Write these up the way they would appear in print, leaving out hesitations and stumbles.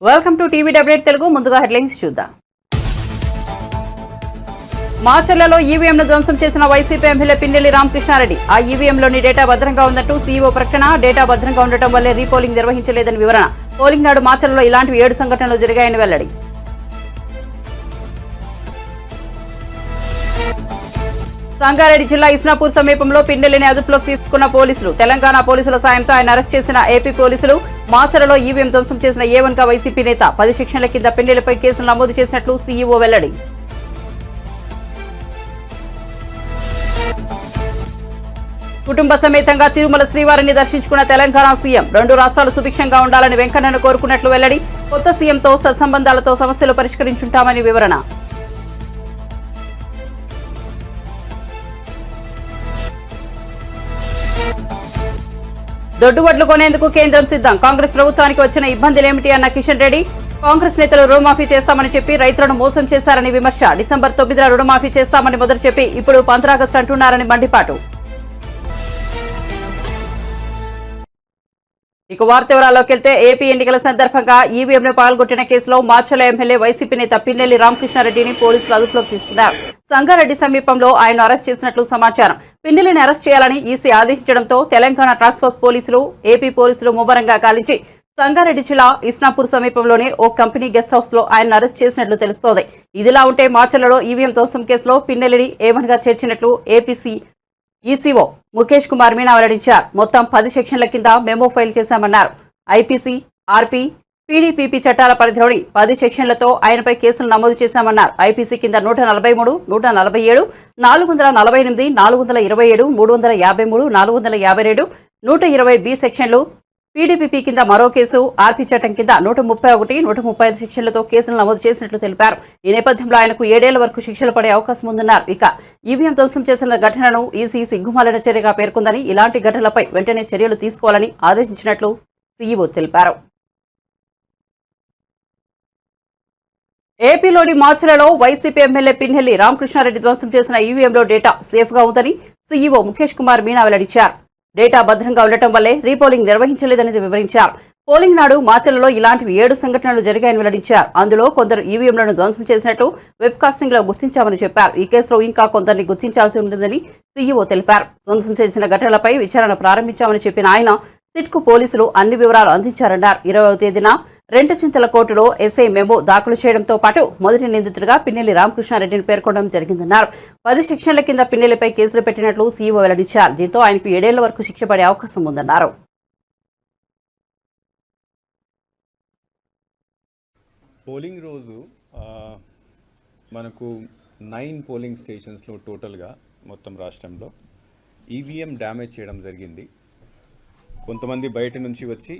Welcome to TV update Telugu. ముందుగా headlines చూద్దాం. మాచర్లలో ఈవీఎంను ధ్వంసం చేసిన వైసీపీ ఎమ్మెల్యే పిన్నెల్లి రామకృష్ణారెడ్డి. ఆ ఈవీఎంలోని డేటా భద్రంగా ఉందంటూ సీఈఓ ప్రకటన. డేటా భద్రంగా ఉండటం వల్లే రీపోలింగ్ నిర్వహించలేదని వివరణ. పోలింగ్ నాడు మాచర్లలో ఇలాంటివి 7 సంఘటనలు జరిగాయని వెల్లడి. సంగారెడ్డి జిల్లా ఇస్నాపూర్ సమీపంలో పిన్నెల్లిని అదుపులోకి తీసుకున్న పోలీసులు. తెలంగాణ పోలీసుల సాయంతో ఆయన అరెస్ట్ చేసిన ఏపీ పోలీసులు. మాచర్లలో ఈవీఎం ధ్వంసం చేసిన A1గా వైసీపీ నేత. 10 సెక్షన్ల కింద పిన్నెల్లిపై కేసులు నమోదు చేసినట్లు సీఈఓ వెల్లడి. కుటుంబ సమేతంగా తిరుమల శ్రీవారిని దర్శించుకున్న తెలంగాణ సీఎం. 2 రాష్ట్రాలు సుభిక్షంగా ఉండాలని వెంకన్నను కోరుకున్నట్లు వెల్లడి. కొత్త సీఎంతో సత్సంబంధాలతో సమస్యలు పరిష్కరించుంటామని వివరణ. దొడ్డువడ్లు కొనేందుకు కేంద్రం సిద్ధం. కాంగ్రెస్ ప్రభుత్వానికి వచ్చిన ఇబ్బందులేమిటి అన్న కిషన్ రెడ్డి. కాంగ్రెస్ నేతలు రుణమాఫీ చేస్తామని చెప్పి రైతులను మోసం చేశారని విమర్శ. డిసెంబర్ 9న రుణమాఫీ చేస్తామని మొదలు చెప్పి ఇప్పుడు 15 ఆగస్టు అంటున్నారని మండిపాటు. ఇక వార్త వివరాల్లోకి వెళ్తే ఏపీ ఎన్నికల సందర్భంగా ఈవీఎంను పాల్గొట్టిన కేసులో మాచర్ల ఎమ్మెల్యే వైసీపీ నేత పిన్నెల్లి రామకృష్ణారెడ్డిని పోలీసులు అదుపులోకి తీసుకున్నారు. సంగారెడ్డి సమీపంలో ఆయన అరెస్ట్ చేసినట్లు సమాచారం. పిన్నెల్లిని అరెస్ట్ చేయాలని ఈసీ ఆదేశించడంతో తెలంగాణ టాస్క్ ఫోర్స్ పోలీసులు, ఏపీ పోలీసులు ముమ్మరంగా గాలించి సంగారెడ్డి జిల్లా ఇస్నాపూర్ సమీపంలోని ఓ కంపెనీ గెస్ట్ హౌస్ లో ఆయన అరెస్ట్ చేసినట్లు తెలుస్తోంది. ఇదిలా ఉంటే మాచర్లలో ఈవీఎం ధ్వంసం కేసులో పిన్నెల్లిని A1గా చేర్చినట్లు ఏపీసీ ఈసీఓ ముఖేష్ కుమార్ మీనా వెల్లడించారు. మొత్తం 10 సెక్షన్ల కింద మెమో ఫైల్ చేశామన్నారు. ఐపీసీ, ఆర్పీ, పీడీపీపీ చట్టాల పరిధిలోని 10 సెక్షన్లతో ఆయనపై కేసులు నమోదు చేశామన్నారు. ఐపీసీ కింద 143, 147, 448, 427, 353, 452, 120 సెక్షన్లు, పీడీపీపీ కింద మరో కేసు, ఆర్పీ చట్టం కింద 131, 135 సెక్షన్లతో కేసులు నమోదు చేసినట్లు తెలిపారు. ఈ నేపథ్యంలో ఆయనకు 7 ఏళ్ల వరకు శిక్షలు పడే అవకాశం ఉందన్నారు. ఇక ఈవీఎం ధ్వంసం చేసిన ఘటనను ఈసీ సిగ్గుమాలిన చర్యగా పేర్కొందని, ఇలాంటి ఘటనలపై వెంటనే చర్యలు తీసుకోవాలని ఆదేశించినట్లు సీఈఓ తెలిపారు. ఏపీలోని మాచర్లలో వైసీపీ ఎమ్మెల్యే పిన్నెల్లి రామకృష్ణారెడ్డి ధ్వంసం చేసిన ఈవీఎంలో డేటా సేఫ్ గా ఉందని సీఈఓ ముఖేష్ కుమార్ మీనా వెల్లడించారు. డేటా భద్రంగా ఉండటం వల్లే రీపోలింగ్ నిర్వహించలేదని వివరించారు. పోలింగ్ నాడు మాచర్లలో ఇలాంటివి 7 సంఘటనలు జరిగాయని వెల్లడించారు. అందులో కొందరు ఈవీఎంలను ధ్వంసం చేసినట్టు వెబ్ కాస్టింగ్ లో గుర్తించామని చెప్పారు. ఈ కేసులో ఇంకా కొందరిని గుర్తించాల్సి ఉంటుందని సీఈఓ తెలిపారు. ధ్వంసం చేసిన ఘటనలపై విచారణ ప్రారంభించామని చెప్పిన ఆయన సిట్కు పోలీసులు అన్ని వివరాలు అందించారన్నారు. 20వ తేదీన రెంటచింతల కోర్టులో ఎస్ఐ మెమో దాఖలు చేయడంతో పాటు మొదటి నిందితుడిగా పిన్నెల్లి రామకృష్ణారెడ్డిని పేర్కొనడం జరిగిందన్నారు. 10 సెక్షన్ల కింద పిన్నెల్లిపై కేసులు పెట్టినట్లు సీఈఓ వెల్లడించారు. దీంతో ఆయనకు 7 ఏళ్ల వరకు శిక్ష పడే అవకాశం ఉందన్నారు. పోలింగ్ రోజు మనకు 9 పోలింగ్ స్టేషన్స్లో టోటల్గా మొత్తం రాష్ట్రంలో ఈవీఎం డ్యామేజ్ చేయడం జరిగింది. కొంతమంది బయట నుంచి వచ్చి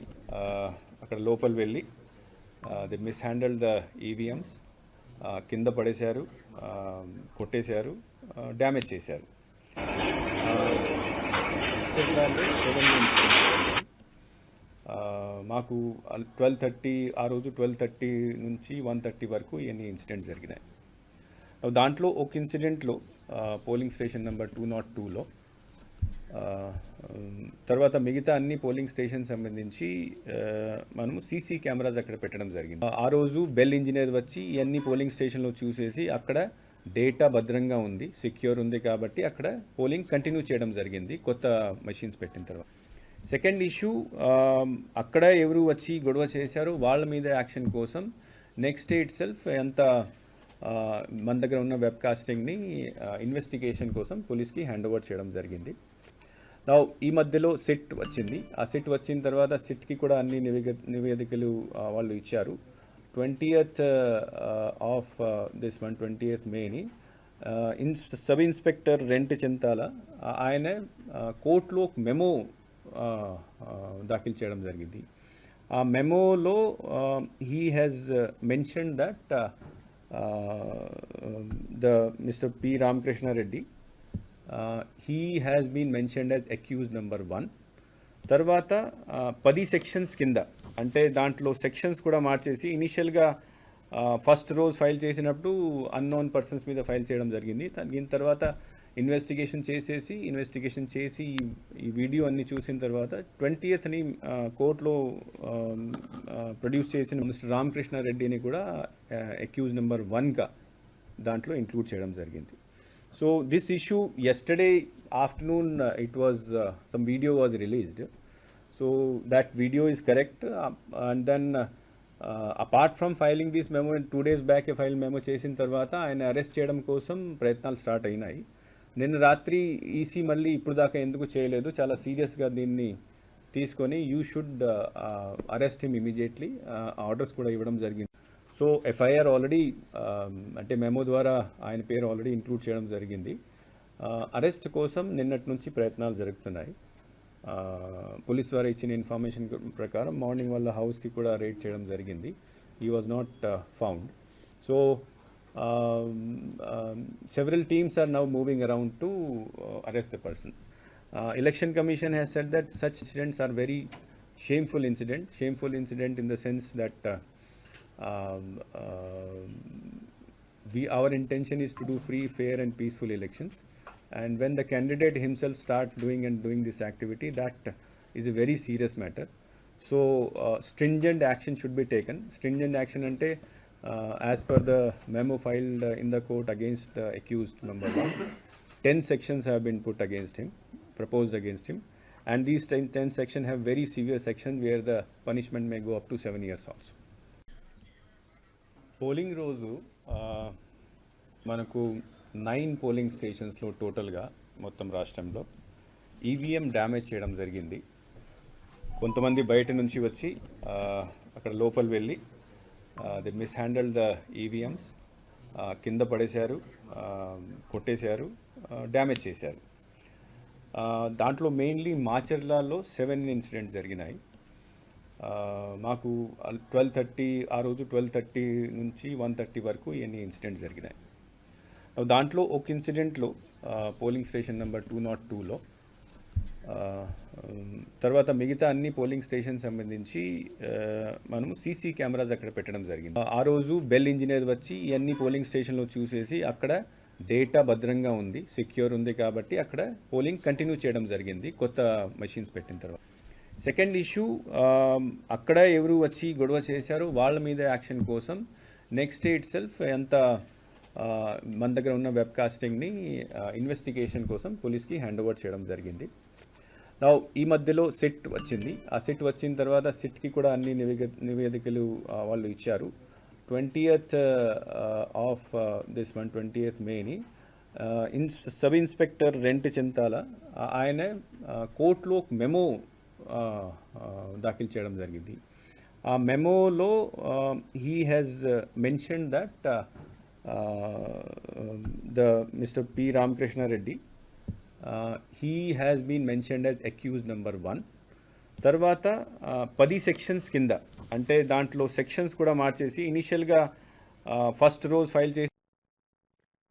అక్కడ లోపల వెళ్ళి ది మిస్హ్యాండిల్ ద ఈవీఎంస్, కింద పడేశారు, కొట్టేశారు, డ్యామేజ్ చేశారు. మాకు 12:30 ఆ రోజు 12:30 నుంచి 1:30 వరకు ఎన్ని ఇన్సిడెంట్స్ జరిగినాయి. దాంట్లో ఒక ఇన్సిడెంట్లో పోలింగ్ స్టేషన్ నెంబర్ 202లో తర్వాత మిగతా అన్ని పోలింగ్ స్టేషన్ సంబంధించి మనము సీసీ కెమెరాస్ అక్కడ పెట్టడం జరిగింది. ఆ రోజు బెల్ ఇంజనీర్ వచ్చి ఇవన్నీ పోలింగ్ స్టేషన్లో చూసేసి అక్కడ డేటా భద్రంగా ఉంది, సెక్యూర్ ఉంది కాబట్టి అక్కడ పోలింగ్ కంటిన్యూ చేయడం జరిగింది కొత్త మెషిన్స్ పెట్టిన తర్వాత. సెకండ్ ఇష్యూ, అక్కడ ఎవరు వచ్చి గొడవ చేశారో వాళ్ళ మీద యాక్షన్ కోసం నెక్స్ట్ డే ఇట్ సెల్ఫ్ ఎంత మన దగ్గర ఉన్న వెబ్ కాస్టింగ్ని ఇన్వెస్టిగేషన్ కోసం పోలీస్కి హ్యాండ్ ఓవర్ చేయడం జరిగింది. ఈ మధ్యలో సిట్ వచ్చింది. ఆ సిట్ వచ్చిన తర్వాత సిట్కి కూడా అన్ని నివేదికలు వాళ్ళు ఇచ్చారు. 20th of this month 20th మేని సబ్ ఇన్స్పెక్టర్ రెంట్ చింతాల ఆయన కోర్టులో మెమో దాఖలు చేయడం జరిగింది. ఆ మెమోలో he has mention that the mister P Ramakrishna Reddy he has been mentioned as accused number 1. తర్వాత 10 సెక్షన్స్ కింద, అంటే దాంట్లో సెక్షన్స్ కూడా మార్చేసి ఇనిషియల్గా ఫస్ట్ రోజు ఫైల్ చేసినప్పుడు అన్నోన్ పర్సన్స్ మీద ఫైల్ చేయడం జరిగింది. దీని తర్వాత ఇన్వెస్టిగేషన్ చేసి ఈ వీడియో అన్ని చూసిన తర్వాత 20th కోర్టులో ప్రొడ్యూస్ చేసిన మిస్టర్ రామకృష్ణారెడ్డిని కూడా అక్యూజ్ నెంబర్ 1గా దాంట్లో ఇంక్లూడ్ చేయడం జరిగింది. So this issue yesterday afternoon it was some video was released. So that video is correct, and then apart from filing this memo 2 days back a file memo చేసిన తర్వాత ఆయన arrest చేయడం కోసం ప్రయత్నాలు స్టార్ట్ అయినాయి. నిన్న రాత్రి ఈసీ మళ్ళీ ఇప్పుడు దాకా ఎందుకు చేయలేదు, చాలా సీరియస్గా దీన్ని తీసుకొని you should arrest him immediately orders కూడా ఇవ్వడం జరిగింది. సో ఎఫ్ఐఆర్ ఆల్రెడీ అంటే మెమో ద్వారా ఆయన పేరు ఆల్రెడీ ఇంక్లూడ్ చేయడం జరిగింది. అరెస్ట్ కోసం నిన్నటి నుంచి ప్రయత్నాలు జరుగుతున్నాయి. పోలీస్ ద్వారా ఇచ్చిన ఇన్ఫర్మేషన్ ప్రకారం మార్నింగ్ వాళ్ళ హౌస్కి కూడా రేడ్ చేయడం జరిగింది. He was not found. So several teams are now moving around to arrest the person. Election Commission has said that such incidents are very shameful incident in the sense that our intention is to do free, fair and peaceful elections, and when the candidate himself start doing this activity, that is a very serious matter. So stringent action should be taken. Stringent action ante as per the memo filed in the court against the accused number 1, 10 sections have been proposed against him, and these 10 sections have very severe sections where the punishment may go up to 7 years also. Polling రోజు మనకు 9 polling స్టేషన్స్లో టోటల్గా మొత్తం రాష్ట్రంలో EVM damage చేయడం జరిగింది. కొంతమంది బయట నుంచి వచ్చి అక్కడ లోపల వెళ్ళి దే మిస్హ్యాండిల్ ద ఈవీఎంస్, కింద పడేశారు, కొట్టేశారు, డ్యామేజ్ చేశారు. దాంట్లో మెయిన్లీ మాచర్లలో 7 ఇన్సిడెంట్స్ జరిగినాయి. మాకు 12:30 ఆ రోజు 12:30 నుంచి 1:30 వరకు ఎన్ని ఇన్సిడెంట్స్ జరిగినాయి. దాంట్లో ఒక ఇన్సిడెంట్లో పోలింగ్ స్టేషన్ నెంబర్ 202లో, తర్వాత మిగతా అన్ని పోలింగ్ స్టేషన్ సంబంధించి మనము సీసీ కెమెరాస్ అక్కడ పెట్టడం జరిగింది. ఆ రోజు బెల్ ఇంజనీర్ వచ్చి ఇవన్నీ పోలింగ్ స్టేషన్లో చూసేసి అక్కడ డేటా భద్రంగా ఉంది, సెక్యూర్ ఉంది కాబట్టి అక్కడ పోలింగ్ కంటిన్యూ చేయడం జరిగింది కొత్త మెషిన్స్ పెట్టిన తర్వాత. సెకండ్ ఇష్యూ, అక్కడ ఎవరు వచ్చి గొడవ చేశారో వాళ్ళ మీద యాక్షన్ కోసం నెక్స్ట్ డే ఇట్ సెల్ఫ్ ఎంత మన దగ్గర ఉన్న వెబ్కాస్టింగ్ని ఇన్వెస్టిగేషన్ కోసం పోలీస్కి హ్యాండ్ ఓవర్ చేయడం జరిగింది. ఈ మధ్యలో సిట్ వచ్చింది. ఆ సిట్ వచ్చిన తర్వాత సిట్కి కూడా అన్ని నివేదికలు వాళ్ళు ఇచ్చారు. 20th of this month 20th మేని సబ్ ఇన్స్పెక్టర్ రెంట్ చింతాల ఆయన కోర్టులో మెమో దాఖలు చేయడం జరిగింది. ఆ మెమోలో he has mention that the mister P Ramakrishna Reddy he has been mentioned as accused number 1. తర్వాత 10 సెక్షన్స్ కింద, అంటే దాంట్లో సెక్షన్స్ కూడా మార్చేసి ఇనిషియల్గా ఫస్ట్ రోజు ఫైల్ చేసి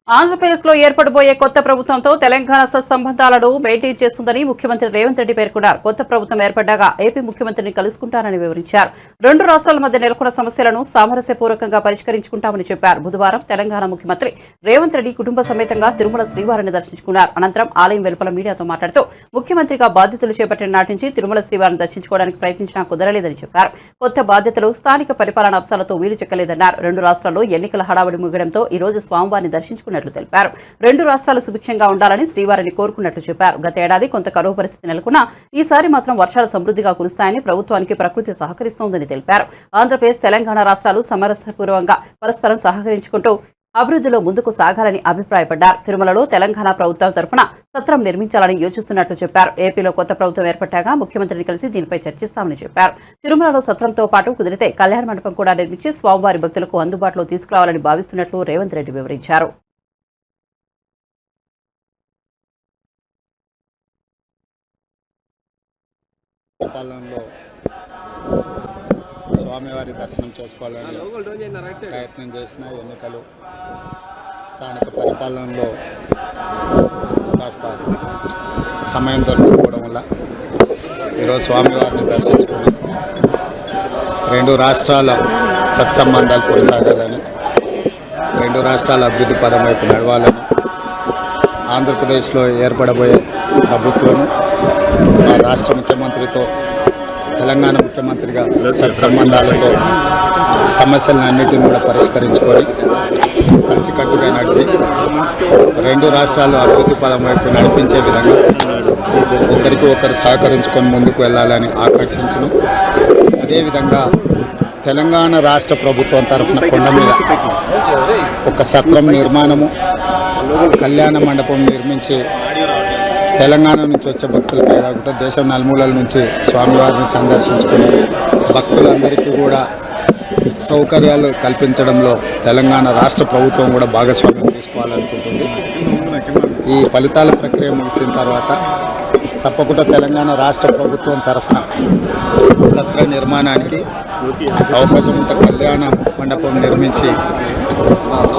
ఆంధ్రప్రదేశ్లో ఏర్పడబోయే కొత్త ప్రభుత్వంతో తెలంగాణ సత్సంబంధాలను మెయింటైన్ చేస్తుందని ముఖ్యమంత్రి రేవంత్ రెడ్డి పేర్కొన్నారు. కొత్త ప్రభుత్వం ఏర్పడ్డాక ఏపీ ముఖ్యమంత్రిని కలుసుకుంటారని వివరించారు. 2 రాష్ట్రాల మధ్య నెలకొన్న సమస్యలను సామరస్యపూర్వకంగా పరిష్కరించుకుంటామని చెప్పారు. బుధవారం తెలంగాణ ముఖ్యమంత్రి రేవంత్ రెడ్డి కుటుంబ సమేతంగా తిరుమల శ్రీవారిని దర్శించుకున్నారు. అనంతరం ఆలయం వెలుపల మీడియాతో మాట్లాడుతూ ముఖ్యమంత్రిగా బాధ్యతలు చేపట్టిన నాటి నుంచి తిరుమల శ్రీవారిని దర్శించుకోవడానికి ప్రయత్నించినా కుదరలేదని చెప్పారు. కొత్త బాధ్యతలు, స్థానిక పరిపాలన అంశాలతో వీలు చెక్కలేదన్నారు. 2 రాష్ట్రాల్లో ఎన్నికల హడావుడి ముగియడంతో ఈ రోజు స్వామివారిని దర్శించుకున్నారు తెలిపారు. 2 రాష్ట్రాలు సుభిక్షంగా ఉండాలని శ్రీవారిని కోరుకున్నట్లు చెప్పారు. గత ఏడాది కొంత కరువు పరిస్థితి నెలకొన్నా ఈసారి మాత్రం వర్షాలు సమృద్ధిగా కురుస్తాయని, ప్రభుత్వానికి ప్రకృతి సహకరిస్తోందని తెలిపారు. ఆంధ్రప్రదేశ్, తెలంగాణ రాష్ట్రాలు సమరసపూర్వకంగా పరస్పరం సహకరించుకుంటూ అభివృద్ధిలో ముందుకు సాగాలని అభిప్రాయపడ్డారు. తిరుమలలో తెలంగాణ ప్రభుత్వం తరఫున సత్రం నిర్మించాలని యోచిస్తున్నట్లు చెప్పారు. ఏపీలో కొత్త ప్రభుత్వం ఏర్పడ్డాక ముఖ్యమంత్రిని కలిసి దీనిపై చర్చిస్తామని చెప్పారు. తిరుమలలో సత్రంతో పాటు కుదిరితే కళ్యాణ మండపం కూడా నిర్మించి స్వామివారి భక్తులకు అందుబాటులో తీసుకురావాలని భావిస్తున్నట్లు రేవంత్ రెడ్డి వివరించారు. పరిపాలనలో స్వామివారి దర్శనం చేసుకోవాలని ప్రయత్నం చేసిన ఎన్నికలు, స్థానిక పరిపాలనలో కాస్త సమయం దొరకకపోవడం వల్ల ఈరోజు స్వామివారిని దర్శించుకుని 2 రాష్ట్రాల సత్సంబంధాలు కొనసాగాలని, 2 రాష్ట్రాల అభివృద్ధి పదం వైపు నడవాలని ఆంధ్రప్రదేశ్లో ఏర్పడబోయే ప్రభుత్వం మా రాష్ట్ర ముఖ్యమంత్రితో తెలంగాణ ముఖ్యమంత్రిగా సత్సంబంధాలతో సమస్యలన్నిటిని కూడా పరిష్కరించుకొని కలిసికట్టుగా నడిచి రెండు రాష్ట్రాలు అభివృద్ధి పదం వైపు నడిపించే విధంగా ఒకరికి ఒకరు సహకరించుకొని ముందుకు వెళ్ళాలని ఆకాంక్షించడం. అదేవిధంగా తెలంగాణ రాష్ట్ర ప్రభుత్వం తరఫున కొండ మీద ఒక సత్రం నిర్మాణము, కళ్యాణ మండపం నిర్మించి తెలంగాణ నుంచి వచ్చే భక్తులకే కాకుండా దేశం నలుమూలల నుంచి స్వామివారిని సందర్శించుకునే భక్తులందరికీ కూడా సౌకర్యాలు కల్పించడంలో తెలంగాణ రాష్ట్ర ప్రభుత్వం కూడా భాగస్వామ్యం తీసుకోవాలనుకుంటుంది. ఈ ఫలితాల ప్రక్రియ ముగిసిన తర్వాత తప్పకుండా తెలంగాణ రాష్ట్ర ప్రభుత్వం తరఫున సత్ర నిర్మాణానికి అవకాశం ఉంటే కళ్యాణ మండపం నిర్మించి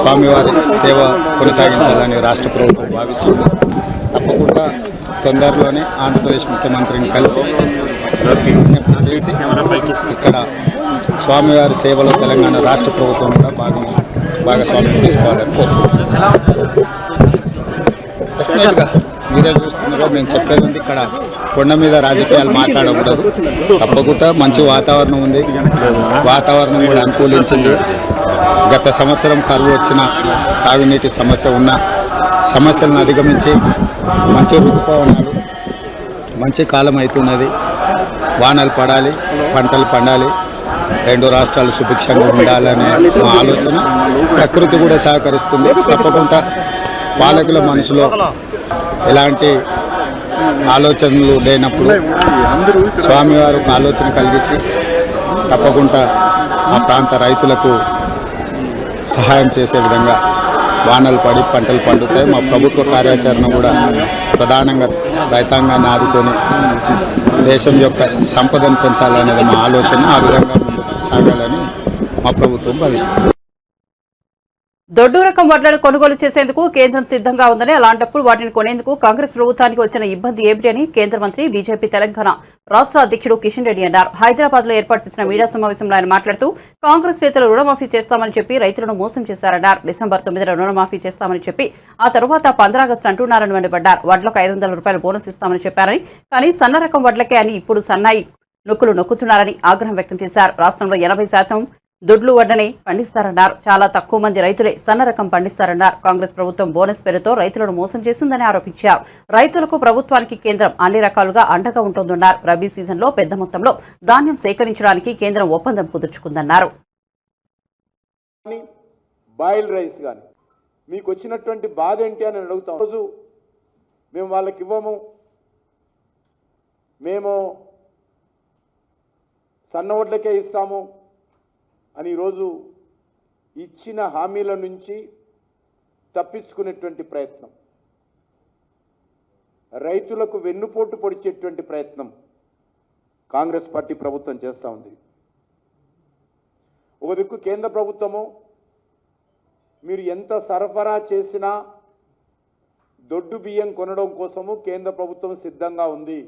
స్వామివారి సేవ కొనసాగించాలని రాష్ట్ర ప్రభుత్వం భావిస్తుంది. తప్పకుండా తొందరలోనే ఆంధ్రప్రదేశ్ ముఖ్యమంత్రిని కలిసి విజ్ఞప్తి చేసి ఇక్కడ స్వామివారి సేవలో తెలంగాణ రాష్ట్ర ప్రభుత్వం కూడా భాగస్వామ్యం తీసుకోవాలని కోరుకుంటున్నాను. డెఫినెట్గా మీరే చూస్తున్నారో మేము చెప్పేది ఉంది, ఇక్కడ కొండ మీద రాజకీయాలు మాట్లాడకూడదు. తప్పకుండా మంచి వాతావరణం ఉంది, వాతావరణం కూడా అనుకూలించింది. గత సంవత్సరం కరువు వచ్చిన తాగునీటి సమస్య ఉన్న సమస్యలను అధిగమించి మంచి ఋతుపవనాలు, మంచి కాలం అవుతున్నది. వానలు పడాలి, పంటలు పండాలి, రెండు రాష్ట్రాలు సుభిక్షంగా ఉండాలనే మా ఆలోచన. ప్రకృతి కూడా సహకరిస్తుంది. తప్పకుండా పాలకుల మనసులో ఎలాంటి ఆలోచనలు లేనప్పుడు స్వామివారు ఒక ఆలోచన కలిగించి తప్పకుండా ఆ ప్రాంత రైతులకు సహాయం చేసే విధంగా వానలు పడి పంటలు పండుతాయి. మా ప్రభుత్వ కార్యాచరణ కూడా ప్రధానంగా రైతాంగాన్ని ఆదుకొని దేశం యొక్క సంపదను పెంచాలనేది మా ఆలోచన. ఆ విధంగా ముందుకు సాగాలని మా ప్రభుత్వం భావిస్తుంది. దొడ్డు రకం వడ్లను కొనుగోలు చేసేందుకు కేంద్రం సిద్ధంగా ఉందని, అలాంటప్పుడు వాటిని కొనేందుకు కాంగ్రెస్ ప్రభుత్వానికి వచ్చిన ఇబ్బంది ఏమిటి అని కేంద్ర మంత్రి బీజేపీ తెలంగాణ రాష్ట్ర అధ్యక్షుడు కిషన్ రెడ్డి అన్నారు. హైదరాబాద్ లో ఏర్పాటు చేసిన మీడియా సమావేశంలో ఆయన మాట్లాడుతూ కాంగ్రెస్ నేతలు రుణమాఫీ చేస్తామని చెప్పి రైతులను మోసం చేశారన్నారు. డిసెంబర్ 9న రుణమాఫీ చేస్తామని చెప్పి ఆ తరువాత 15 ఆగస్టు అంటున్నారని మండిపడ్డారు. వడ్లకు 500 రూపాయల బోనస్ ఇస్తామని చెప్పారని, కానీ సన్న రకం వడ్లకే అని ఇప్పుడు సన్నాయి నొక్కులు నొక్కుతున్నారని ఆగ్రహం వ్యక్తం చేశారు. రాష్ట్రంలో 80% దొడ్లు వడ్డనే పండిస్తారన్నారు. చాలా తక్కువ మంది రైతులే సన్న రకం పండిస్తారన్నారు. కాంగ్రెస్ ప్రభుత్వం బోనస్ పేరుతో రైతులను మోసం చేసిందని ఆరోపించారు. రైతులకు ప్రభుత్వానికి కేంద్రం అన్ని రకాలుగా అండగా ఉంటుందన్నారు. రబీ సీజన్లో పెద్ద మొత్తంలో ధాన్యం సేకరించడానికి కేంద్రం ఒప్పందం కుదుర్చుకుందన్నారు. బాయిల్ రైస్ కానీ మీకు వచ్చినటువంటి బాధ ఏంటి అని అడుగుతాం. రోజు మేము వాళ్ళకి ఇవ్వము, మేము సన్న వడ్లకే ఇస్తాము అని ఈరోజు ఇచ్చిన హామీల నుంచి తప్పించుకునేటువంటి ప్రయత్నం, రైతులకు వెన్నుపోటు పొడిచేటువంటి ప్రయత్నం కాంగ్రెస్ పార్టీ ప్రభుత్వం చేస్తూ ఉంది. ఒక దిక్కు కేంద్ర ప్రభుత్వము మీరు ఎంత సరఫరా చేసినా దొడ్డు బియ్యం కొనడం కోసము కేంద్ర ప్రభుత్వం సిద్ధంగా ఉంది.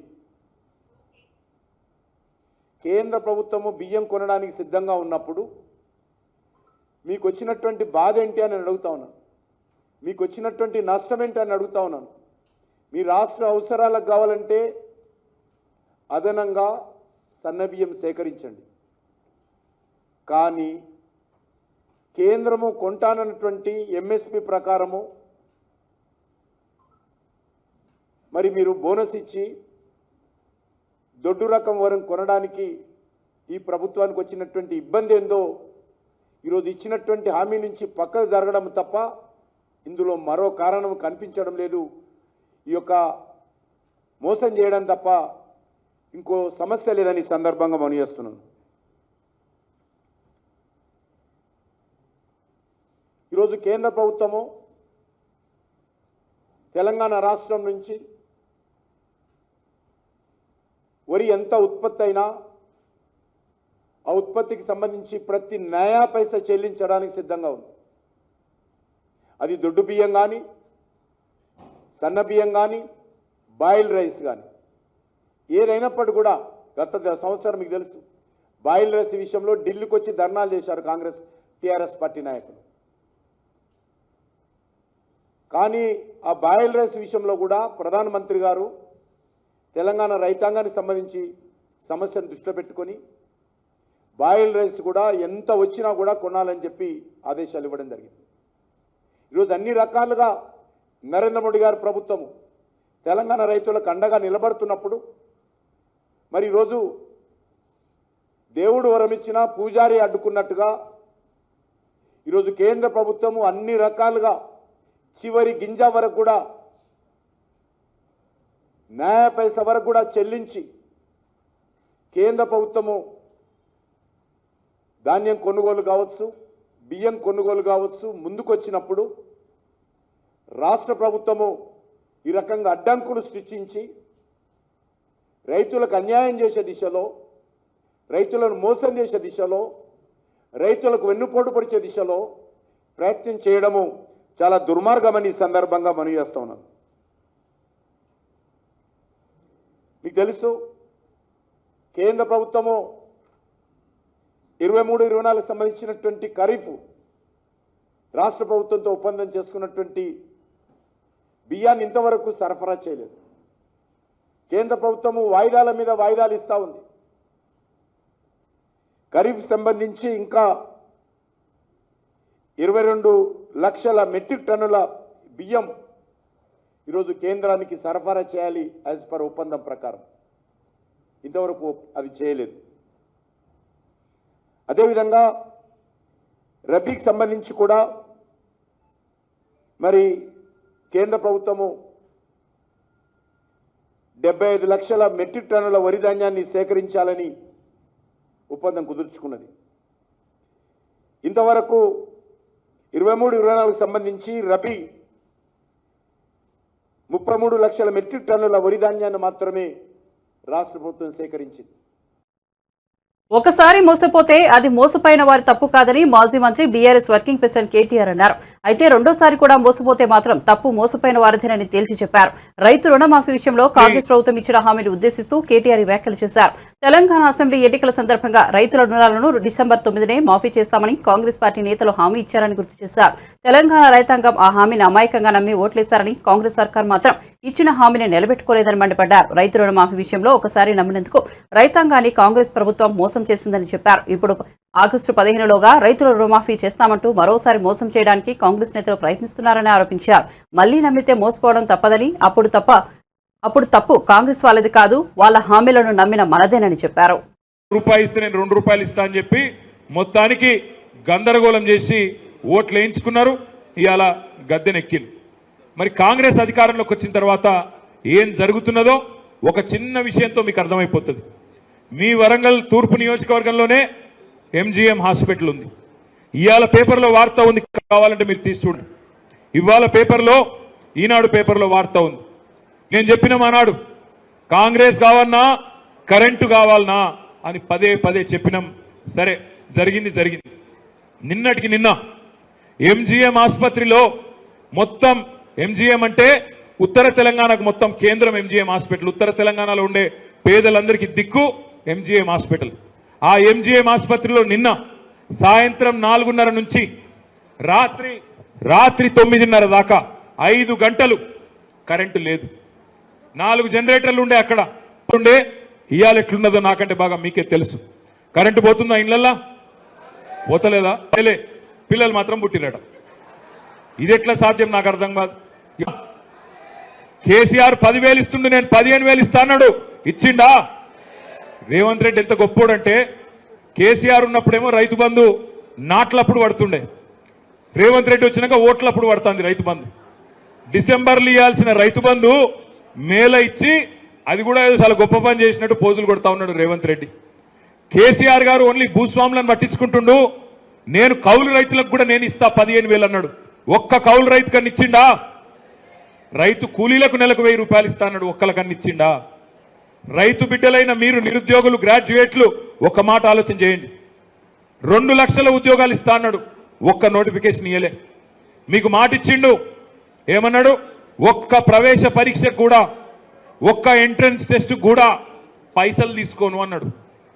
కేంద్ర ప్రభుత్వము బియ్యం కొనడానికి సిద్ధంగా ఉన్నప్పుడు మీకు వచ్చినటువంటి బాధ ఏంటి అని అడుగుతా ఉన్నాను, మీకు వచ్చినటువంటి నష్టం ఏంటి అని అడుగుతా ఉన్నాను. మీ రాష్ట్ర అవసరాలకు కావాలంటే అదనంగా సన్నబియ్యం సేకరించండి, కానీ కేంద్రము కొంటానన్నటువంటి ఎంఎస్పి ప్రకారము మరి మీరు బోనస్ ఇచ్చి దొడ్డు రకం వరం కొనడానికి ఈ ప్రభుత్వానికి వచ్చినటువంటి ఇబ్బంది ఏందో ఈరోజు ఇచ్చినటువంటి హామీ నుంచి పక్కకు జరగడం తప్ప ఇందులో మరో కారణం కనిపించడం లేదు. ఈ యొక్క మోసం చేయడం తప్ప ఇంకో సమస్య లేదని సందర్భంగా మనం చేస్తున్నాను. ఈరోజు కేంద్ర ప్రభుత్వము తెలంగాణ రాష్ట్రం నుంచి వరి ఎంత ఉత్పత్తి అయినా ఆ ఉత్పత్తికి సంబంధించి ప్రతి నయా పైసా చెల్లించడానికి సిద్ధంగా ఉంది. అది దొడ్డు బియ్యం కానీ, సన్న బియ్యం కానీ, బాయిల్ రైస్ కానీ ఏదైనప్పటికీ కూడా గత సంవత్సరం మీకు తెలుసు బాయిల్ రైస్ విషయంలో ఢిల్లీకి వచ్చి ధర్నాలు చేశారు కాంగ్రెస్ టీఆర్ఎస్ పార్టీ నాయకులు. కానీ ఆ బాయిల్ రైస్ విషయంలో కూడా ప్రధానమంత్రి గారు తెలంగాణ రైతాంగానికి సంబంధించి సమస్యను దృష్టిలో పెట్టుకొని బాయిల్ రైస్ కూడా ఎంత వచ్చినా కూడా కొనాలని చెప్పి ఆదేశాలు ఇవ్వడం జరిగింది. ఈరోజు అన్ని రకాలుగా నరేంద్ర మోడీ గారి ప్రభుత్వము తెలంగాణ రైతులకు అండగా నిలబడుతున్నప్పుడు మరి ఈరోజు దేవుడు వరమిచ్చిన పూజారి అడ్డుకున్నట్టుగా ఈరోజు కేంద్ర ప్రభుత్వము అన్ని రకాలుగా చివరి గింజ వరకు కూడా న్యాయ పైస వరకు కూడా చెల్లించి కేంద్ర ప్రభుత్వము ధాన్యం కొనుగోలు కావచ్చు, బియ్యం కొనుగోలు కావచ్చు ముందుకొచ్చినప్పుడు రాష్ట్ర ప్రభుత్వము ఈ రకంగా అడ్డంకులు సృష్టించి రైతులకు అన్యాయం చేసే దిశలో, రైతులను మోసం చేసే దిశలో, రైతులకు వెన్నుపోటు పొడిచే దిశలో ప్రయత్నం చేయడము చాలా దుర్మార్గమని ఈ సందర్భంగా మనవి చేస్తా ఉన్నాను. మీకు తెలుసు కేంద్ర ప్రభుత్వము 23-24 సంబంధించినటువంటి ఖరీఫ్ రాష్ట్ర ప్రభుత్వంతో ఒప్పందం చేసుకున్నటువంటి బియ్యాన్ని ఇంతవరకు సరఫరా చేయలేదు. కేంద్ర ప్రభుత్వము వాయిదాల మీద వాయిదాలు ఇస్తూ ఉంది. ఖరీఫ్ సంబంధించి ఇంకా 22 లక్షల మెట్రిక్ టన్నుల బియ్యం ఈరోజు కేంద్రానికి సరఫరా చేయాలి యాజ్ పర్ ఒప్పందం ప్రకారం. ఇంతవరకు అది చేయలేదు. అదేవిధంగా రబీకి సంబంధించి కూడా మరి కేంద్ర ప్రభుత్వము 75 లక్షల మెట్రిక్ టన్నుల వరి ధాన్యాన్ని సేకరించాలని ఒప్పందం కుదుర్చుకున్నది. ఇంతవరకు 23-24 సంబంధించి రబీ 33 లక్షల మెట్రిక్ టన్నుల వరి ధాన్యాన్ని మాత్రమే రాష్ట్ర ప్రభుత్వం సేకరించింది. ఒకసారి మోసపోతే అది మోసపోయిన వారి తప్పు కాదని మాజీ మంత్రి బీఆర్ఎస్ వర్కింగ్ ప్రెసిడెంట్ కేటీఆర్ అన్నారు. అయితే రెండోసారి కూడా మోసపోతే మాత్రం తప్పు మోసపోయిన వారిదేనని తేల్చి చెప్పారు. రైతు రుణమాఫీ విషయంలో కాంగ్రెస్ ప్రభుత్వం ఇచ్చిన హామీని ఉద్దేశిస్తూ కేటీఆర్ వ్యాఖ్యలు చేశారు. తెలంగాణ అసెంబ్లీ ఎన్నికల సందర్భంగా రైతుల రుణాలను డిసెంబర్ 9నే మాఫీ చేస్తామని కాంగ్రెస్ పార్టీ నేతలు హామీ ఇచ్చారని గుర్తు చేశారు. తెలంగాణ రైతాంగం ఆ హామీని అమాయకంగా నమ్మి ఓట్లేశారని, కాంగ్రెస్ సర్కార్ మాత్రం ఇచ్చిన హామీని నిలబెట్టుకోలేదని మండిపడ్డారు. రైతు రుణమాఫీ విషయంలో ఒకసారి నమ్మినందుకు రైతాంగాన్ని కాంగ్రెస్ ప్రభుత్వం మోసం చేసిందని చెప్పారు. ఇప్పుడు ఆగస్టు 15లోగా రైతుల రుణమాఫీ చేస్తామంటూ మరోసారి మోసం చేయడానికి కాంగ్రెస్ నేతలు ప్రయత్నిస్తున్నారని ఆరోపించారు. మళ్లీ నమ్మితే మోసపోవడం తప్పదని, అప్పుడు తప్పు కాంగ్రెస్ వాళ్ళది కాదు, వాళ్ళ హామీలను నమ్మిన మనదేనని చెప్పారు. రూపాయి ఇస్తే నేను 2 రూపాయలు ఇస్తా అని చెప్పి మొత్తానికి గందరగోళం చేసి ఓట్లు వేయించుకున్నారు. ఇవాళ గద్దెనెక్కింది. మరి కాంగ్రెస్ అధికారంలోకి వచ్చిన తర్వాత ఏం జరుగుతున్నదో ఒక చిన్న విషయంతో మీకు అర్థమైపోతుంది. మీ వరంగల్ తూర్పు నియోజకవర్గంలోనే ఎంజీఎం హాస్పిటల్ ఉంది. ఇవాళ పేపర్లో వార్త ఉంది, కావాలంటే మీరు తీసి చూడండి. ఇవాళ పేపర్లో, ఈనాడు పేపర్లో వార్త ఉంది. నేను చెప్పిన మానాడు కాంగ్రెస్ కావన్నా కరెంటు కావాలనా అని పదే పదే చెప్పినాం. సరే, జరిగింది. నిన్నటికి నిన్న ఎంజీఎం ఆసుపత్రిలో మొత్తం, ఎంజీఎం అంటే ఉత్తర తెలంగాణకు మొత్తం కేంద్రం ఎంజీఎం హాస్పిటల్. ఉత్తర తెలంగాణలో ఉండే పేదలందరికీ దిక్కు ఎంజీఎం హాస్పిటల్. ఆ ఎంజీఎం ఆసుపత్రిలో నిన్న సాయంత్రం 4:30 నుంచి రాత్రి 9:30 దాకా 5 గంటలు కరెంటు లేదు. 4 జనరేటర్లు ఉండే అక్కడ ఉండే. ఇవాళ ఎట్లున్నదో నాకంటే బాగా మీకే తెలుసు. కరెంటు పోతుందా ఇళ్ళల్లా? పోతలేదా? పిల్లలు మాత్రం పుట్టిరట. ఇది ఎట్లా సాధ్యం నాకు అర్థం కాదు. కేసీఆర్ 10,000 ఇస్తుండే, నేను 15,000 ఇస్తా అన్నాడు. ఇచ్చిండా? రేవంత్ రెడ్డి ఎంత గొప్పోడంటే కేసీఆర్ ఉన్నప్పుడేమో రైతు బంధు నాట్లప్పుడు పడుతుండే, రేవంత్ రెడ్డి వచ్చినాక ఓట్లప్పుడు పడుతుంది రైతు బంధు. డిసెంబర్లో ఇవ్వాల్సిన రైతు బంధు మేల ఇచ్చి అది కూడా ఏదో చాలా గొప్ప పని చేసినట్టు పోజులు కొడతా ఉన్నాడు రేవంత్ రెడ్డి. కేసీఆర్ గారు ఓన్లీ భూస్వాములను పట్టించుకుంటుండు. నేను కౌలు రైతులకు కూడా నేను ఇస్తా 15,000 అన్నాడు. ఒక్క కౌలు రైతు కన్నా ఇచ్చిండా? రైతు కూలీలకు నెలకు 1,000 రూపాయలు ఇస్తా అన్నాడు. ఒక్కలకన్నా ఇచ్చిండా? రైతు బిడ్డలైన మీరు నిరుద్యోగులు, గ్రాడ్యుయేట్లు ఒక మాట ఆలోచన చేయండి. 2 లక్షల ఉద్యోగాలు ఇస్తా అన్నాడు. ఒక్క నోటిఫికేషన్ ఇయ్యలే. మీకు మాట ఇచ్చిండు. ఏమన్నాడు? ఒక్క ప్రవేశ పరీక్ష కూడా, ఒక్క ఎంట్రన్స్ టెస్ట్ కూడా పైసలు తీసుకోను అన్నాడు.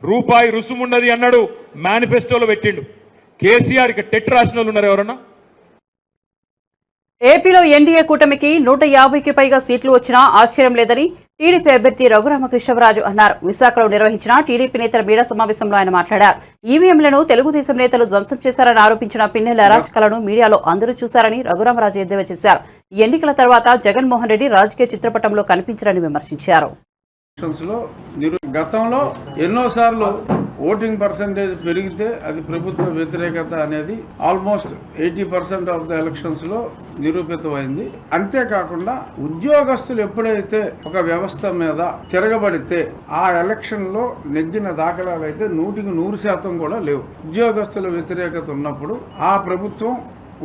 రూపాయి రుసుమున్నది అన్నాడు. మేనిఫెస్టోలో పెట్టిండు. కేసీఆర్ ఇక టెట్ రాసిన వాళ్ళు ఉన్నారు ఎవరన్నా? ఏపీలో ఎన్డీఏ కూటమికి 150కి పైగా సీట్లు వచ్చినా ఆశ్చర్యం లేదని టీడీపీ అభ్యర్థి రఘురామకృష్ణరాజు అన్నారు. విశాఖలో నిర్వహించిన టీడీపీ నేతల మీడియా సమావేశంలో ఆయన మాట్లాడారు. ఈవీఎంలను తెలుగుదేశం నేతలు ధ్వంసం చేశారని ఆరోపించిన పిన్నెల అరాచకాలను మీడియాలో అందరూ చూశారని రఘురామరాజు ఎద్దేవా చేశారు. ఎన్నికల తర్వాత జగన్మోహన్ రెడ్డి రాజకీయ చిత్రపటంలో కనిపించారని విమర్శించారు. గతంలో ఎన్నోసార్లు ఓటింగ్ పర్సంటేజ్ పెరిగితే అది ప్రభుత్వ వ్యతిరేకత అనేది ఆల్మోస్ట్ 80% ఆఫ్ ద ఎలక్షన్స్ లో నిరూపితమైంది. అంతేకాకుండా ఉద్యోగస్తులు ఎప్పుడైతే ఒక వ్యవస్థ మీద తిరగబడితే ఆ ఎలక్షన్ లో నెగ్గిన దాఖలాలు అయితే 100% కూడా లేవు. ఉద్యోగస్తుల వ్యతిరేకత ఉన్నప్పుడు ఆ ప్రభుత్వం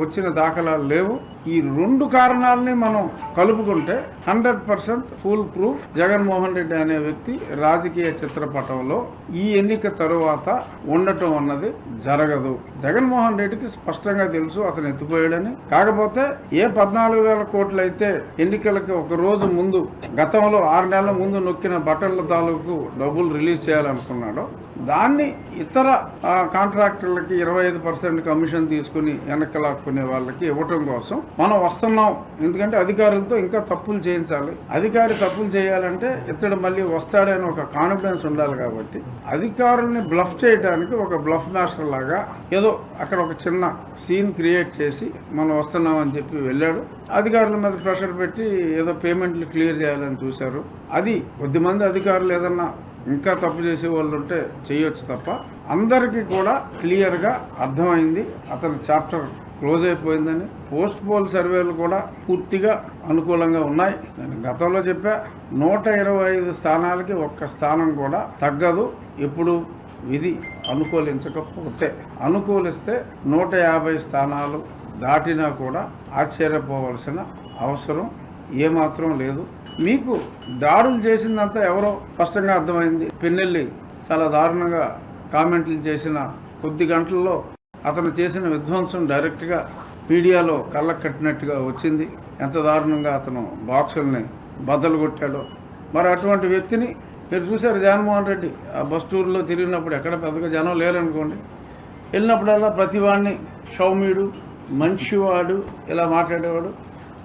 వచ్చిన దాఖలాలు లేవు. ఈ రెండు కారణాలని మనం కలుపుకుంటే 100% ఫుల్ ప్రూఫ్ జగన్మోహన్ రెడ్డి అనే వ్యక్తి రాజకీయ చిత్రపటంలో ఈ ఎన్నిక తరువాత ఉండటం అన్నది జరగదు. జగన్మోహన్ రెడ్డికి స్పష్టంగా తెలుసు అతను ఎత్తిపోయాడని. కాకపోతే ఏ 14,000 కోట్లు అయితే ఎన్నికలకి ఒక రోజు ముందు గతంలో 6 నెలల ముందు నొక్కిన బట్టల తాలూకు డబ్బులు రిలీజ్ చేయాలనుకున్నాడో దాన్ని ఇతర కాంట్రాక్టర్లకి 25% కమిషన్ తీసుకుని వెనకలాక్కునే వాళ్ళకి ఇవ్వటం కోసం మనం వస్తున్నాం. ఎందుకంటే అధికారులతో ఇంకా తప్పులు చేయించాలి. అధికారి తప్పులు చేయాలంటే ఇతడు మళ్ళీ వస్తాడని ఒక కాన్ఫిడెన్స్ ఉండాలి. కాబట్టి అధికారుల్ని బ్లఫ్ చేయడానికి ఒక బ్లఫ్ మాస్టర్ లాగా ఏదో అక్కడ ఒక చిన్న సీన్ క్రియేట్ చేసి మనం వస్తున్నాం అని చెప్పి వెళ్ళాడు. అధికారుల మీద ప్రెషర్ పెట్టి ఏదో పేమెంట్లు క్లియర్ చేయాలని చూశారు. అది కొద్దిమంది అధికారులు ఏదన్నా ఇంకా తప్పు చేసే వాళ్ళు ఉంటే చేయొచ్చు తప్ప అందరికీ కూడా క్లియర్గా అర్థమైంది అతని చాప్టర్ క్లోజ్ అయిపోయిందని. పోస్ట్ పోల్ సర్వేలు కూడా పూర్తిగా అనుకూలంగా ఉన్నాయి. నేను గతంలో చెప్పా 125 స్థానాలకి ఒక్క స్థానం కూడా తగ్గదు. ఎప్పుడు విధి అనుకూలించకపోతే, అనుకూలిస్తే 150 స్థానాలు దాటినా కూడా ఆశ్చర్యపోవలసిన అవసరం ఏమాత్రం లేదు. మీకు దాడులు చేసిందంతా ఎవరో స్పష్టంగా అర్థమైంది. పిన్నెల్లి చాలా దారుణంగా కామెంట్లు చేసిన కొద్ది గంటల్లో అతను చేసిన విధ్వంసం డైరెక్ట్గా మీడియాలో కళ్ళకు కట్టినట్టుగా వచ్చింది. ఎంత దారుణంగా అతను బాక్సుల్ని బద్దలు కొట్టాడో. మరి అటువంటి వ్యక్తిని మీరు చూశారు. జగన్మోహన్ రెడ్డి ఆ బస్ టూర్లో తిరిగినప్పుడు ఎక్కడ పెద్దగా జనం లేరనుకోండి, వెళ్ళినప్పుడల్లా ప్రతివాడిని సౌమ్యుడు, మంచివాడు ఇలా మాట్లాడేవాడు.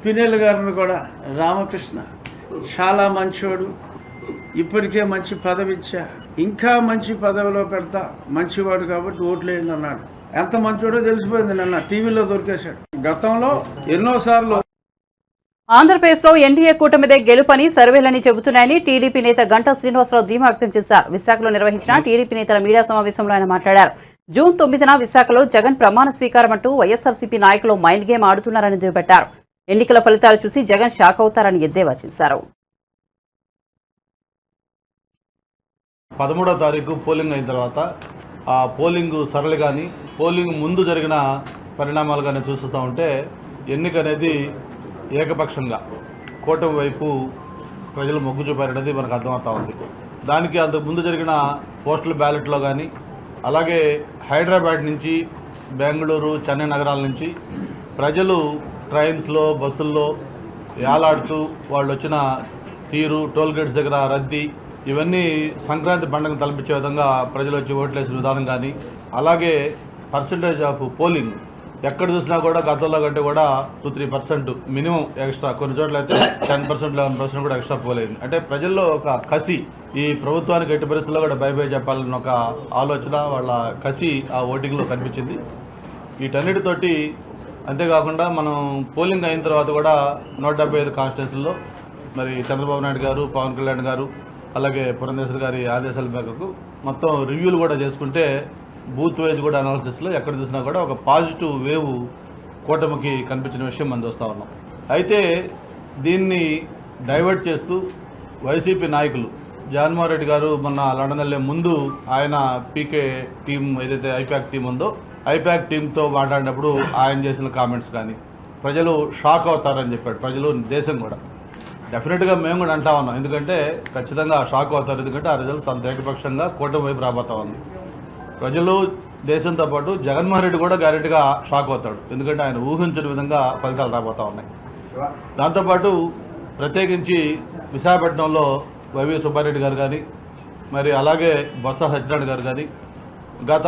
పిన్నెల్లి గారిని కూడా రామకృష్ణ చాలా మంచివాడు, ఇప్పటికే మంచి పదవి ఇచ్చా, ఇంకా మంచి పదవిలో పెడతా, మంచివాడు కాబట్టి ఓట్లేయండి అన్నాడు. ఎంత మంచివాడో తెలిసిపోయింది. నిన్న టీవీలో దొరికేశాడు. గతంలో ఎన్నోసార్లు ఆంధ్రప్రదేశ్లో ఎన్డీఏ కూటమిదే గెలుపని సర్వేలని చెబుతున్నాయని టీడీపీ నేత గంటా శ్రీనివాసరావు ధీమా వ్యక్తం చేశారు. విశాఖలో నిర్వహించిన టీడీపీ నేతల మీడియా సమావేశంలో ఆయన మాట్లాడారు. జూన్ 9న విశాఖలో జగన్ ప్రమాణ స్వీకారం అంటూ వైఎస్ఆర్సీపీ నాయకులు మైండ్ గేమ్ ఆడుతున్నారని దుయ్యబట్టారు. ఎన్నికల ఫలితాలు చూసి జగన్ షాక్ అవుతారని ఎద్దేవా చేశారు. 13వ తారీఖు పోలింగ్ అయిన తర్వాత ఆ పోలింగ్ సరళి కానీ పోలింగ్ ముందు జరిగిన పరిణామాలు కానీ చూస్తూ ఉంటే ఎన్నిక అనేది ఏకపక్షంగా కూటమి వైపు ప్రజలు మొగ్గు చూపారనేది మనకు అర్థమవుతూ ఉంది. దానికి అంతకు ముందు జరిగిన పోస్టల్ బ్యాలెట్లో కానీ అలాగే హైదరాబాద్ నుంచి బెంగళూరు, చెన్నై నగరాల నుంచి ప్రజలు ట్రైన్స్లో, బస్సుల్లో యాలాడుతూ వాళ్ళు వచ్చిన తీరు, టోల్ గేట్స్ దగ్గర రద్దీ, ఇవన్నీ సంక్రాంతి పండుగను తలపించే విధంగా ప్రజలు వచ్చి ఓట్లేసిన విధానం కానీ అలాగే పర్సంటేజ్ ఆఫ్ పోలింగ్ ఎక్కడ చూసినా కూడా గతంలో కంటే కూడా 2-3% మినిమం ఎక్స్ట్రా, కొన్ని చోట్ల అయితే 10%, 11% కూడా ఎక్స్ట్రా పోలేదు. అంటే ప్రజల్లో ఒక కసి, ఈ ప్రభుత్వానికి ఎట్టి పరిస్థితుల్లో కూడా బై చెప్పాలన్న ఒక ఆలోచన, వాళ్ళ కసి ఆ ఓటింగ్లో కనిపించింది. వీటన్నిటితోటి అంతేకాకుండా మనం పోలింగ్ అయిన తర్వాత కూడా 175 కాన్స్టిట్యున్సీల్లో మరి చంద్రబాబు నాయుడు గారు, పవన్ కళ్యాణ్ గారు అలాగే పురంధేశ్వరి గారి ఆదేశాల మేరకు మొత్తం రివ్యూలు కూడా చేసుకుంటే బూత్ వైజ్ కూడా అనాలిసిస్లో ఎక్కడ చూసినా కూడా ఒక పాజిటివ్ వేవ్ కూటమికి కనిపించిన విషయం మనం చూస్తూ ఉన్నాం. అయితే దీన్ని డైవర్ట్ చేస్తూ వైసీపీ నాయకులు జగన్మోహన్ రెడ్డి గారు మొన్న లండన్ వెళ్ళే ముందు ఆయన పీకే టీం ఏదైతే ఐపాక్ టీం ఉందో ఐపాక్ టీంతో మాట్లాడినప్పుడు ఆయన చేసిన కామెంట్స్ కానీ ప్రజలు షాక్ అవుతారని చెప్పాడు. ప్రజలు, దేశం కూడా డెఫినెట్గా మేము కూడా అంటా ఉన్నాం. ఎందుకంటే ఖచ్చితంగా షాక్ అవుతారు. ఎందుకంటే ఆ రిజల్ట్స్ అంత ఏకపక్షంగా కూటమి వైపు రాబోతా ఉంది. ప్రజలు, దేశంతో పాటు జగన్మోహన్ రెడ్డి కూడా గ్యారెంటీగా షాక్ అవుతాడు. ఎందుకంటే ఆయన ఊహించిన విధంగా ఫలితాలు రాబోతూ ఉన్నాయి. దాంతోపాటు ప్రత్యేకించి విశాఖపట్నంలో వైవి సుబ్బారెడ్డి గారు కానీ మరి అలాగే బొత్స సత్యనారాయణ గారు కానీ గత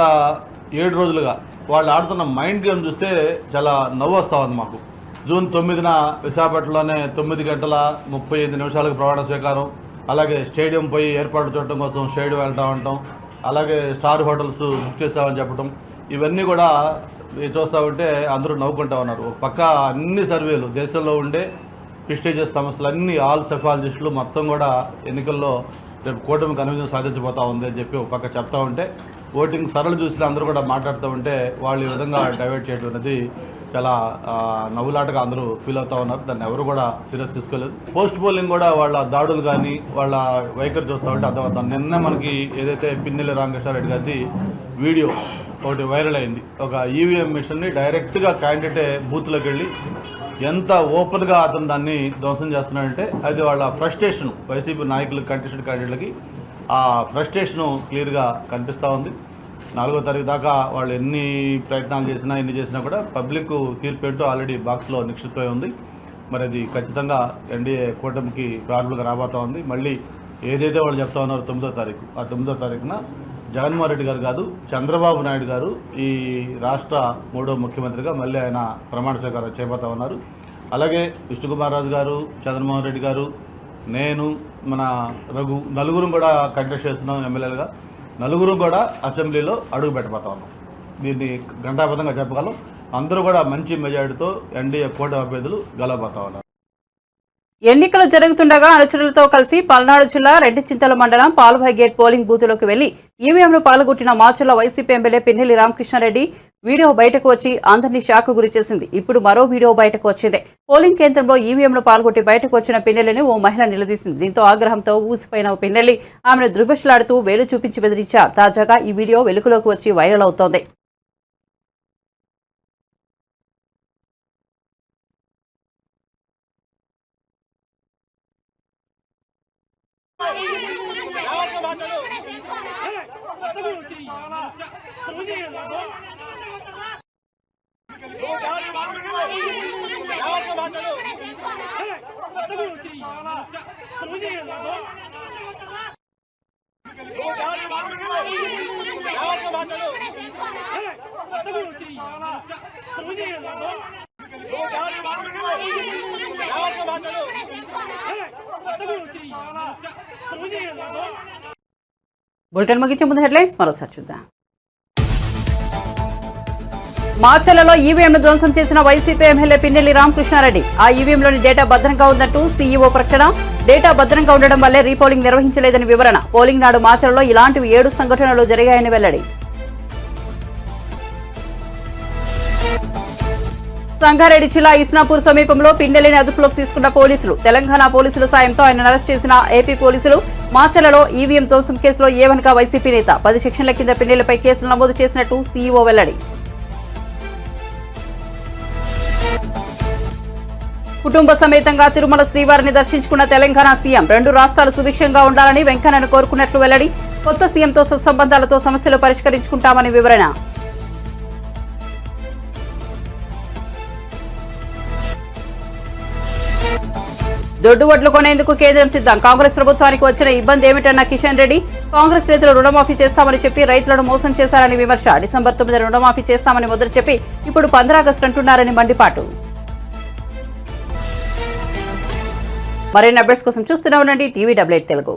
7 రోజులుగా వాళ్ళు ఆడుతున్న మైండ్ గేమ్ చూస్తే చాలా నవ్వు వస్తూ ఉంది మాకు. జూన్ 9న విశాఖపట్నంలోనే 9:35 ప్రమాణ స్వీకారం. అలాగే స్టేడియం పోయి ఏర్పాటు చూడటం కోసం స్టేడియం వెళ్తామంటాం. అలాగే స్టార్ హోటల్స్ బుక్ చేస్తామని చెప్పడం, ఇవన్నీ కూడా చూస్తూ ఉంటే అందరూ నవ్వుకుంటా ఉన్నారు. ఒక పక్క అన్ని సర్వేలు దేశంలో ఉండే ప్రెస్టీజియస్ సంస్థలన్నీ ఆల్ సెఫాలజిస్టులు మొత్తం కూడా ఎన్నికల్లో రేపు కూటమి కన్విజన్ సాధించబోతా ఉంది అని చెప్పి ఒక పక్క చెప్తా ఉంటే, ఓటింగ్ సరళ చూసి అందరూ కూడా మాట్లాడుతూ ఉంటే వాళ్ళు ఈ విధంగా డైవర్ట్ చేయడం అనేది చాలా నవ్వులాటగా అందరూ ఫీల్ అవుతూ ఉన్నారు. దాన్ని ఎవరు కూడా సీరియస్ తీసుకోలేదు. పోస్ట్ పోలింగ్ కూడా వాళ్ళ దాడులు కానీ వాళ్ళ వైఖరి చూస్తూ ఉంటే అర్థమవుతాం. నిన్న మనకి ఏదైతే పిన్నెల్లి రామకృష్ణారెడ్డి గారి వీడియో ఒకటి వైరల్ అయింది. ఒక ఈవీఎం మిషన్ని డైరెక్ట్గా క్యాండిడేటే బూత్లోకి వెళ్ళి ఎంత ఓపెన్గా అతను దాన్ని ధ్వంసం చేస్తున్నాడంటే అది వాళ్ళ ఫ్రస్ట్రేషను, వైసీపీ నాయకులు కంటెస్టెడ్ క్యాండిడేట్లకి ఆ ఫ్రస్ట్రేషను క్లియర్గా కనిపిస్తూ ఉంది. 4వ తారీఖు దాకా వాళ్ళు ఎన్ని ప్రయత్నాలు చేసినా ఎన్ని చేసినా కూడా పబ్లిక్ తీర్పు ఏంటో ఆల్రెడీ బాక్స్లో నిక్షిప్తమై ఉంది. మరి అది ఖచ్చితంగా ఎన్డీఏ కూటమికి ప్రారంభంగా రాబోతూ ఉంది. మళ్ళీ ఏదైతే వాళ్ళు చెప్తా ఉన్నారో 9వ తారీఖు, ఆ 9వ తారీఖున జగన్మోహన్ రెడ్డి గారు కాదు చంద్రబాబు నాయుడు గారు ఈ రాష్ట్ర 3వ ముఖ్యమంత్రిగా మళ్ళీ ఆయన ప్రమాణ స్వీకారం చేయబోతా ఉన్నారు. అలాగే విష్ణుకుమార్ రాజు గారు, చంద్రమోహన్ రెడ్డి గారు, నేను, మన రఘు నలుగురు కూడా కంటెస్ట్ చేస్తున్నాం ఎమ్మెల్యేలుగా. నలుగురు కూడా అసెంబ్లీలో అడుగు పెట్టబోతా ఉన్నాం. దీన్ని ఘంటాబద్ధంగా చెప్పగలం. అందరూ కూడా మంచి మెజారిటీతో ఎన్డీఏ కూటమి అభ్యర్థులు గెలవబోతా ఉన్నారు. ఎన్నికలు జరుగుతుండగా అనుచరులతో కలిసి పల్నాడు జిల్లా రెడ్డిచింతల మండలం పాల్భాయ్ గేట్ పోలింగ్ బూత్లోకి వెళ్లి ఈవీఎంను పాల్గొట్టిన Macherla YCP MLA Pinnelli Ramakrishna Reddy video బయటకు వచ్చి అందరినీ షాక్ గురి చేసింది. ఇప్పుడు మరో వీడియో బయటకు వచ్చింది. పోలింగ్ కేంద్రంలో ఈవీఎంను పాల్గొట్టి బయటకు వచ్చిన పిన్నెల్లిని ఓ మహిళ నిలదీసింది. దీంతో ఆగ్రహంతో ఊసిపోయిన పిన్నెల్లి ఆమెను దుర్భషలాడుతూ వేలు చూపించి బెదిరించారు. తాజాగా ఈ వీడియో వెలుగులోకి వచ్చి వైరల్ అవుతోంది. బులెటిన్ ముగించే ముందు హెడ్లైన్స్ మరోసారి చూద్దాం. మాచర్లలో ఈవీఎంను ధ్వంసం చేసిన వైసీపీ ఎమ్మెల్యే పిన్నెల్లి రామకృష్ణారెడ్డి. ఆ ఈవీఎంలోని డేటా భద్రంగా ఉందంటూ సీఈఓ ప్రకటన. డేటా భద్రంగా ఉండడం వల్లే రీపోలింగ్ నిర్వహించలేదని వివరణ. పోలింగ్ నాడు మాచర్లలో ఇలాంటివి 7 సంఘటనలు జరిగాయని వెల్లడి. సంగారెడ్డి జిల్లా ఇస్నాపూర్ సమీపంలో పిన్నెల్లిని అదుపులోకి తీసుకున్న పోలీసులు. తెలంగాణ పోలీసుల సాయంతో ఆయన అరెస్ట్ చేసిన ఏపీ పోలీసులు. మాచర్లలో ఈవీఎం ధ్వంసం కేసులో ఏవన్గా వైసీపీ నేత. 10 సెక్షన్ల కింద పిన్నెల్లిపై కేసులు నమోదు చేసినట్టు సీఈఓ వెల్లడి. కుటుంబ సమేతంగా తిరుమల శ్రీవారిని దర్శించుకున్న తెలంగాణ సీఎం. 2 రాష్ట్రాలు సుభిక్షంగా ఉండాలని వెంకన్నను కోరుకున్నట్లు వెల్లడి. కొత్త సీఎంతో సత్సంబంధాలతో సమస్యలు పరిష్కరించుకుంటామని వివరణ. దొడ్డు వడ్లు కొనేందుకు కేంద్రం సిద్ధం. కాంగ్రెస్ ప్రభుత్వానికి వచ్చిన ఇబ్బంది ఏమిటన్న కిషన్ రెడ్డి. కాంగ్రెస్ నేతలు రుణమాఫీ చేస్తామని చెప్పి రైతులను మోసం చేశారని విమర్శ. డిసెంబర్ 9 రుణమాఫీ చేస్తామని మొదలు చెప్పి ఇప్పుడు 15 ఆగస్టు అంటున్నారని మండిపాటు. మరిన్ని అప్డేట్స్ కోసం చూస్తూనే ఉండండి టీవీ 88 తెలుగు.